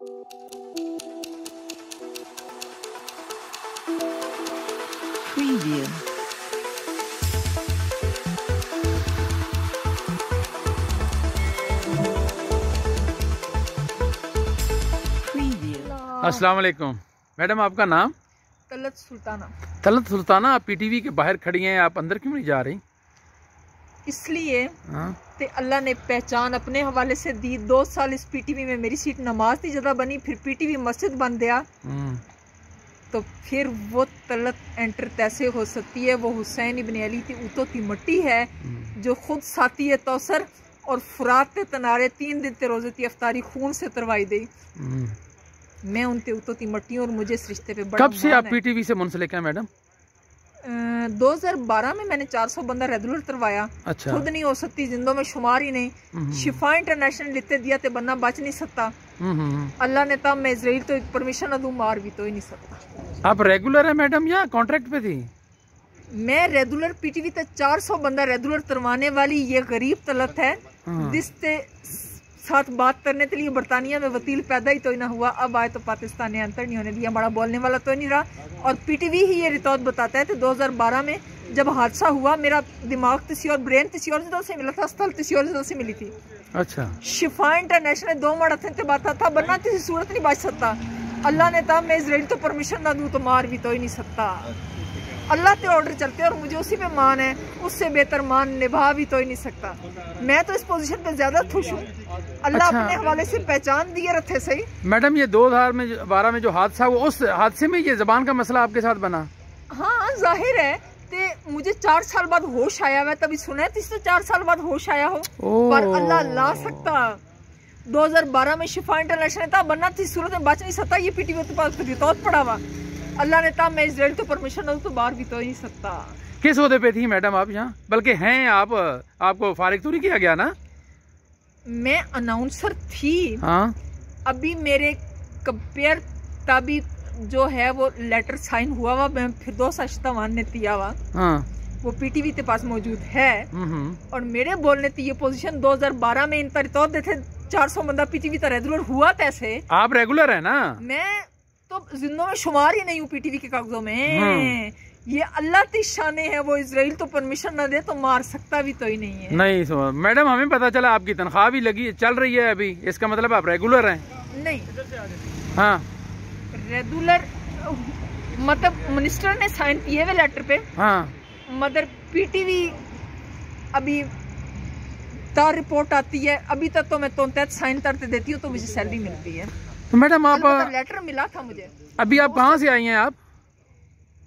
Preview. अस्सलाम वालेकुम madam, आपका नाम? तलत सुल्ताना। तलत सुल्ताना, आप पीटीवी के बाहर खड़ी हैं, आप अंदर क्यों नहीं जा रही? इसलिए ते अल्लाह ने पहचान अपने हवाले से दी। 2 साल इस पीटीवी में मेरी सीट नमाज की जगह बनी, फिर पीटीवी मस्जिद बन गया, तो फिर वो तलत एंटर तैसे हो सकती है। वो हुसैन इब्न अली की ऊतो की मट्टी है जो खुद साथी है तौसर और फुरात के तनारे 3 दिन ते रोजे की अफ्तारी खून से तरवाई दी। मैं उनते ऊतो की मट्टी और मुझे इस रिश्ते पे बड़ा। कब से आप पीटीवी से मुंसलिक हैं मैडम? 2012 में मैंने 400 बंदा रेगुलर करवाया। अच्छा। खुद नहीं हो सकती, जिंदों में शुमार ही नहीं। शिफा इंटरनेशनल लिखते दिया ते बन्ना बच नहीं सकता। अल्लाह ने तब मैं इजराइल तो परमिशन न दूं, मार भी तो ही नहीं सकता। आप रेगुलर है मैडम या कॉन्ट्रैक्ट पे थी? मैं रेगुलर पीटीवी तक 400 बंदा रेगुलर करवाने वाली ये गरीब तलत है जिससे साथ बात करने के लिए बरतानिया में वकील पैदा ही तो ही ना हुआ। अब आए तो पाकिस्तान ने अंतर नहीं होने दिया, बड़ा बोलने वाला तो नहीं रहा। और पीटीवी ही ये रिकॉर्ड बताता है कि 2012 में जब हादसा हुआ मेरा दिमाग किसी और ब्रेन किसी और जगह से मिला था, स्थल किसी और जगह से मिली थी। अच्छा। शिफा इंटरनेशनल 2 मड़ा थे बात था, बनना किसी सूरत नहीं बच सकता। अल्लाह ने तब मैं इजराइल तो परमिशन ना दूं तो मार भी तो ही नहीं सकता। अल्लाह के ऑर्डर चलते और मुझे उसी पे मान है, उससे बेहतर मान निभा भी तो ही नहीं सकता। मैं तो इस पोजीशन पे ज्यादा खुश हूँ। अल्लाह अपने हवाले से पहचान दिए रखे सही। मैडम ये 2012 में जो हादसा हुआ, उस हादसे में ये जबान का मसला आपके साथ बना? हाँ, जाहिर है ते मुझे 4 साल बाद होश आया हुआ, तभी सुना है तो 4 साल बाद होश आया हो, पर अल्लाह ला सकता। 2012 में शिफा इंटरनेशनल था, बनना थी सूरत में बच नहीं सकता। ये पीटीवी के पास रिकॉर्ड पड़ा हुआ। अल्लाह ने तब मैं इजराइल तो परमिशन ना तो बाहर भी तो ही नहीं सकता। किस ओहदे पे थी मैडम आप यहाँ? बल्कि हैं आप, आपको फारिग तो नहीं किया गया ना? मैं अनाउंसर थी। हाँ। अभी मेरे कंपेयर तभी जो है वो लेटर साइन हुआ हुआ, मैं फिरदौस अश्तवान ने दिया हुआ। हाँ। वो पीटीवी के पास मौजूद है। और मेरे बोलने की ये पोजीशन 2012 में इन पर तो देते 400 बंदा पीटीवी तो रेगुलर हुआ। कैसे आप रेगुलर है ना? मैं तो जिंदों में शुमार ही नहीं हूँ पीटीवी के कागजों में। ये अल्लाह की शाने है, वो इजराइल तो परमिशन ना दे तो मार सकता भी तो ही नहीं है। नहीं तो मैडम हमें पता चला आपकी तनख्वाह भी लगी चल रही है अभी, इसका मतलब आप रेगुलर हैं? नहीं। हाँ, रेगुलर मतलब मिनिस्टर ने साइन किए हुए लेटर पे। हाँ। मगर पीटीवी अभी तार रिपोर्ट आती है, अभी तक तो मैं तो साइन करते देती हूँ तो मुझे सैलरी मिलती है। तो मैडम आप लेटर मिला था मुझे। अभी आप कहाँ से आई हैं आप?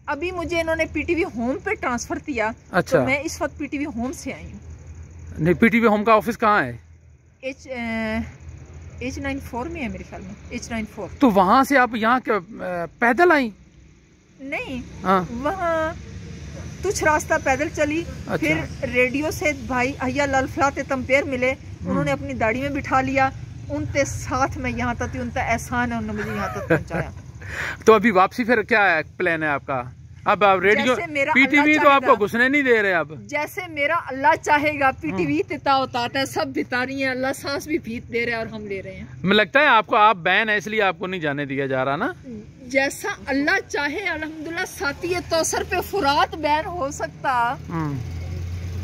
अभी मुझे इन्होंने पीटीवी होम पे ट्रांसफर किया। अच्छा। तो मैं इस वक्त पीटीवी होम से आई हूँ। नहीं, पीटीवी होम का ऑफिस कहाँ है? H94 में है मेरे ख्याल में, H94। तो वहाँ से आप यहाँ पैदल आई? नहीं। वहाँ कुछ रास्ता पैदल चली। अच्छा। फिर रेडियो से भाई अहिया लाल फलाते तंपेर मिले, उन्होंने अपनी दाढ़ी में बिठा लिया, उनके साथ मैं यहाँ तक, उनका एहसान है, उन्होंने मुझे यहाँ तक पहुँचाया। तो अभी वापसी फिर क्या है प्लान है आपका? अब आप रेडियो पीटीवी तो आपको घुसने नहीं दे रहे। अब जैसे मेरा अल्लाह चाहेगा पीटीवी तिता होता है, सब बिता रही है, अल्लाह सांस भी भीत दे रहा है और हम ले रहे हैं। मुझे लगता है आपको, आप बैन है इसलिए आपको नहीं जाने दिया जा रहा ना? जैसा अल्लाह चाहे अल्हम्दुलिल्लाह। साथी है तौसर पे फुरात बैन हो सकता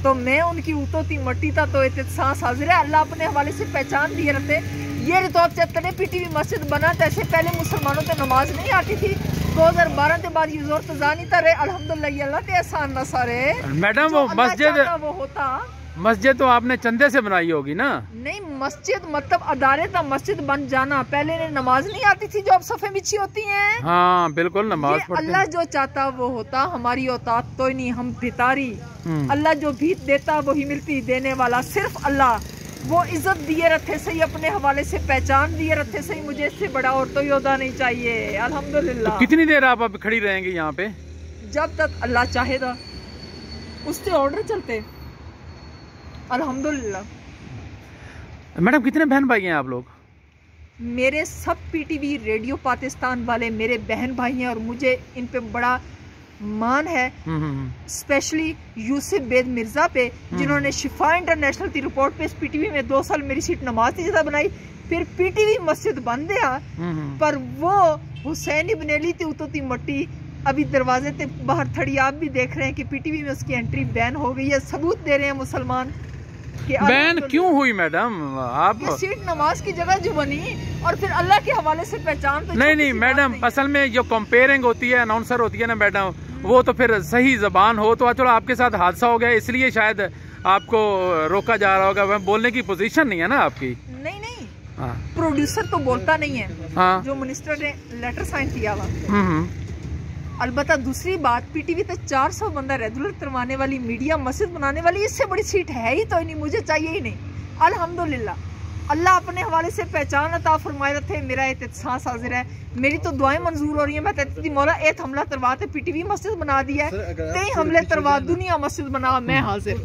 तो मैं उनकी ऊँटों की मट्टी था तो सांस हाजिर है। अल्लाह अपने हवाले से पहचान दिए रहते। ये रितौब चत्तने पीटीवी मस्जिद बना था, ऐसे पहले मुसलमानों से नमाज नहीं आती थी। 2012 के बाद ये जोर तो जानी था रहे। अल्हम्दुलिल्लाह अल्लाह के एहसान न सारे। मैडम वो मस्जिद वो होता, मस्जिद तो आपने चंदे से बनाई होगी ना? नहीं, मस्जिद मतलब अदारे था, मस्जिद बन जाना। पहले ने नमाज नहीं आती थी जो अब सफे बिछी होती हैं। हाँ बिल्कुल, नमाज पढ़ते हैं। अल्लाह जो चाहता वो होता, हमारी औकात तो ही नहीं, हम भितारी। अल्लाह जो भीत देता वही मिलती, देने वाला सिर्फ अल्लाह। वो इज्जत दिए रखे सही, अपने हवाले से पहचान दिए रखे सही। मुझे इससे बड़ा और तो योद्धा नहीं चाहिए। अल्हम्दुलिल्लाह। तो कितनी देर आप अब खड़ी रहेंगे यहाँ पे? जब तक अल्लाह चाहेगा, उससे ऑर्डर चलते। अल्हम्दुलिल्लाह। मैडम कितने बहन भाई हैं आप लोग? मेरे सब पीटीवी रेडियो पाकिस्तान वाले मेरे बहन भाई हैं और मुझे इन पे बड़ा मान है। स्पेशली यूसुफ बेद मिर्जा पे, जिन्होंने शिफा इंटरनेशनल की रिपोर्ट पे इस पीटीवी में 2 साल मेरी सीट नमाज की जगह बनाई। फिर पीटीवी मस्जिद बंद है, पर वो हुसैन इब्न अली ती उतोती मट्टी अभी दरवाजे ते बाहर थड़ी। आप भी देख रहे हैं कि पीटीवी में उसकी एंट्री बैन हो गई है। सबूत दे रहे हैं मुसलमान कि बैन क्यों हुई मैडम? आप ये सीट नमाज की जगह जो बनी और फिर अल्लाह के हवाले से पहचान तो नहीं मैडम, असल में जो कंपेयरिंग होती है, अनाउंसर होती है ना मैडम, वो तो फिर सही जबान हो तो चलो आपके साथ हादसा हो गया इसलिए शायद आपको रोका जा रहा होगा। बोलने की पोजीशन नहीं है ना आपकी। नहीं प्रोड्यूसर तो बोलता नहीं है। हाँ। जो मिनिस्टर ने लेटर साइन किया हुआ। अलबत्ता दूसरी बात, पीटीवी तो 400 बंदा रेगुलर करवाने वाली, मीडिया मस्जिद बनाने वाली, इससे बड़ी सीट है ही तो नहीं, मुझे चाहिए ही नहीं। अल्हम्दुलिल्लाह अल्लाह अपने हवाले से पहचान अता फरमाए थे। मेरा एहसास हाजिर है, मेरी तो दुआएं मंजूर हो रही है। मैं कहती थी मौला एक हमला तरवा ते पीटीवी मस्जिद बना दिया है, कई हमले तरवा दुनिया मस्जिद बना, मैं हाजिर।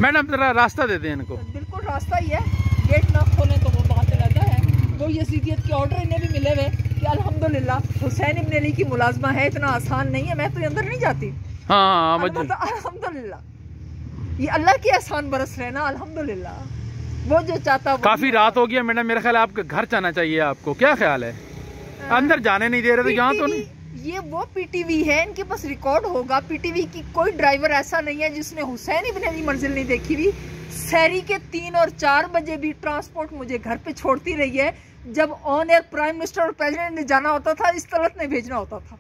मैडम जरा रास्ता दे दें इनको। बिल्कुल रास्ता ही है, गेट ना खोलें तो वो बात रहता है। तो यजीदियत के ऑर्डर इन्हें भी मिले हुए कि अल्हम्दुलिल्लाह हुसैन इब्न अली की मुलाजमा है, इतना आसान नहीं है। मैं तो अंदर नहीं जाती। हाँ, अल्हम्दुलिल्लाह ये अल्लाह की एहसान बरस रहे ना, अल्हम्दुलिल्लाह। वो जो चाहता काफी रात हो गया मैडम, मेरा ख्याल है आपके घर जाना चाहिए आपको। क्या ख्याल है? अंदर जाने नहीं दे रहे तो यहाँ तो नहीं। ये वो पीटीवी है, इनके पास रिकॉर्ड होगा। पीटीवी की कोई ड्राइवर ऐसा नहीं है जिसने हुसैन इब्न अली मंजिल नहीं देखी हुई। सहरी के 3 और 4 बजे भी ट्रांसपोर्ट मुझे घर पे छोड़ती रही है। जब ऑन एयर प्राइम मिनिस्टर और प्रेसिडेंट ने जाना होता था, इस तलत ने भेजना होता था,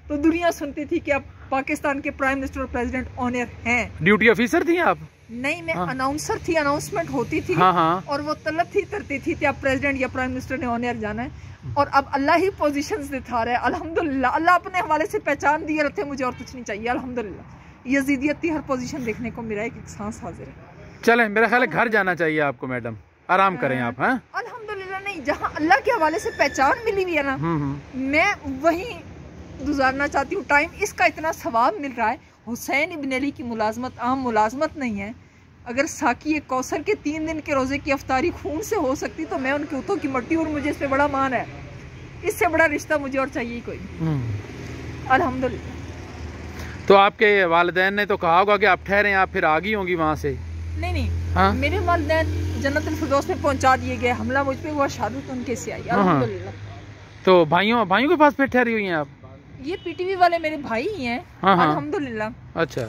तो दुनिया सुनती थी कि अब पाकिस्तान के प्राइम मिनिस्टर और प्रेसिडेंट ऑन एयर हैं। ड्यूटी ऑफिसर थी आप? नहीं, मैं अनाउंसर थी, अनाउंसमेंट होती थी। और वो तलब थी तरती थी कि अब प्रेसिडेंट या प्राइम मिनिस्टर ने ऑन एयर जाना है। और अब अल्लाह ही पोजीशंस दिखा रहा है। अल्हम्दुलिल्लाह अल्लाह अपने हवाले से पहचान दिए रहते, मुझे और कुछ नहीं चाहिए। अल्हम्दुलिल्लाह यजीदियत की हर पोजीशन देखने को मेरा एक सांस हाजिर है। चले, मेरा ख्याल है घर जाना चाहिए आपको मैडम, आराम करें आप। हाँ अल्हम्दुलिल्लाह नहीं, जहाँ अल्लाह के हवाले से पहचान मिली हुई है ना, मैं वहीं गुजारना चाहती हूँ टाइम। इसका इतना सवाब मिल रहा है। हुसैन इब्न अली की मुलाजमत आम मुलाजमत नहीं है। अगर साकी कौसर के 3 दिन के रोजे की अफ्तारी खून से हो सकती तो मैं उनके उतों की मट्टी, और मुझे इस पे बड़ा मान है। इससे बड़ा रिश्ता मुझे और चाहिए कोई। अल्हम्दुलिल्लाह। तो आपके वालिदैन ने तो कहा होगा कि आप ठहरे, आप फिर आ गई होंगी वहाँ से? नहीं हाँ? मेरे वालिदैन जन्नतुल फिरदौस में पहुँचा दिए गए। हमला मुझ पे हुआ, शहादत उनके से आई। अल्हम्दुलिल्लाह। तो भाइयों के पास फिर ठहरी हुई हैं आप? ये पीटीवी वाले मेरे भाई ही हैं। अल्हम्दुलिल्लाह। अच्छा।